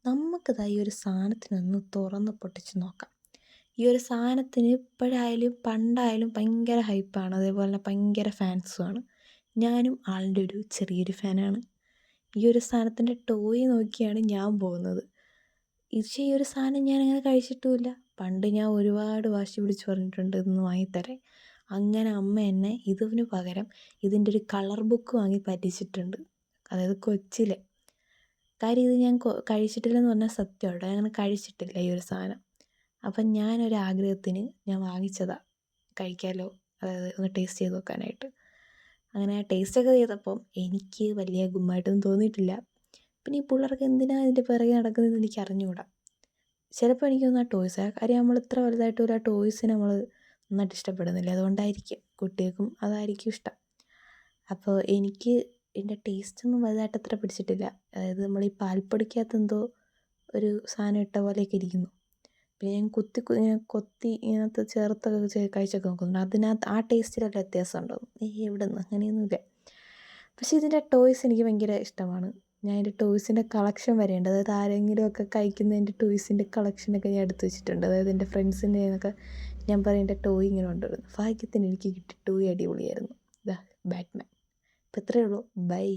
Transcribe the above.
നമുക്കിതാ ഈ ഒരു സാധനത്തിനൊന്ന് തുറന്ന് പൊട്ടിച്ച് നോക്കാം. ഈ ഒരു സാധനത്തിന് ഇപ്പോഴായാലും പണ്ടായാലും ഭയങ്കര ഹൈപ്പാണ്, അതേപോലെ തന്നെ ഭയങ്കര ഫാൻസുമാണ്. ഞാനും ആളുടെ ഒരു ചെറിയൊരു ഫാനാണ്. ഈ ഒരു സാധനത്തിൻ്റെ ടോയ് നോക്കിയാണ് ഞാൻ പോകുന്നത്. പക്ഷേ ഈ ഒരു സാധനം ഞാനങ്ങനെ കഴിച്ചിട്ടുമില്ല. പണ്ട് ഞാൻ ഒരുപാട് വാശി പിടിച്ച് പറഞ്ഞിട്ടുണ്ട് ഇതൊന്ന് വാങ്ങിത്തരാൻ. അങ്ങനെ അമ്മ എന്നെ ഇതിന് പകരം ഇതിൻ്റെ ഒരു കളർ ബുക്ക് വാങ്ങി പറ്റിച്ചിട്ടുണ്ട്, അതായത് കൊച്ചിലെ. കാര്യം ഇത് ഞാൻ കഴിച്ചിട്ടില്ലെന്ന് പറഞ്ഞാൽ സത്യമാട്ടോ, ഞാൻ അങ്ങനെ കഴിച്ചിട്ടില്ല ഈ ഒരു സാധനം. അപ്പം ഞാനൊരാഗ്രഹത്തിന് ഞാൻ വാങ്ങിച്ചതാണ്, കഴിക്കാമല്ലോ, അതായത് ഒന്ന് ടേസ്റ്റ് ചെയ്ത് നോക്കാനായിട്ട്. അങ്ങനെ ടേസ്റ്റൊക്കെ ചെയ്തപ്പം എനിക്ക് വലിയ ഗുമ്മായിട്ടൊന്നും തോന്നിയിട്ടില്ല. പിന്നെ ഈ പിള്ളേർക്ക് എന്തിനാണ് ഇതിൻ്റെ പിറകെ നടക്കുന്നതെന്ന് എനിക്ക് അറിഞ്ഞുകൂടാ. ചിലപ്പോൾ എനിക്ക് തോന്നുന്നു ആ ടോയ്സ്, കാര്യം നമ്മൾ ഇത്ര വലുതായിട്ട് ഒരു ആ ടോയ്സിനെ നമ്മൾ നന്നായിട്ട് ഇഷ്ടപ്പെടുന്നില്ല, അതുകൊണ്ടായിരിക്കും കുട്ടികൾക്കും അതായിരിക്കും ഇഷ്ടം. അപ്പോൾ എനിക്ക് ഇതിൻ്റെ ടേസ്റ്റൊന്നും വലുതായിട്ട് അത്ര പിടിച്ചിട്ടില്ല. അതായത് നമ്മൾ ഈ പാൽപ്പൊടിക്കകത്ത് എന്തോ ഒരു സാധനം ഇട്ട പോലെയൊക്കെ ഇരിക്കുന്നു. പിന്നെ ഞാൻ ഇങ്ങനെ കൊത്തി ഇതിനകത്ത് ചേർത്തൊക്കെ കഴിച്ചൊക്കെ നോക്കുന്നുണ്ട്, അതിനകത്ത് ആ ടേസ്റ്റിലല്ല വ്യത്യാസം ഉണ്ടോ, എവിടെ നിന്ന്, അങ്ങനെയൊന്നുമില്ല. പക്ഷേ ഇതിൻ്റെ ടോയ്സ് എനിക്ക് ഭയങ്കര ഇഷ്ടമാണ്. ഞാൻ എൻ്റെ ടോയ്സിൻ്റെ കളക്ഷൻ വരെയുണ്ട്. അതായത് ആരെങ്കിലുമൊക്കെ കഴിക്കുന്നതിൻ്റെ ടോയ്സിൻ്റെ കളക്ഷനൊക്കെ ഞാൻ എടുത്ത് വെച്ചിട്ടുണ്ട്. അതായത് എൻ്റെ ഫ്രണ്ട്സിൻ്റെ കയ്യിൽനിന്നൊക്കെ ഞാൻ പറയും എൻ്റെ ടോയ് ഇങ്ങനെ കൊണ്ടുവരുന്നു. ഭാഗ്യത്തിന് എനിക്ക് കിട്ടിയ ടോയ് അടിപൊളിയായിരുന്നു. ഇതാ ബാറ്റ്മാൻ. അപ്പോൾ ഇത്രയേ ഉള്ളൂ. ബൈ.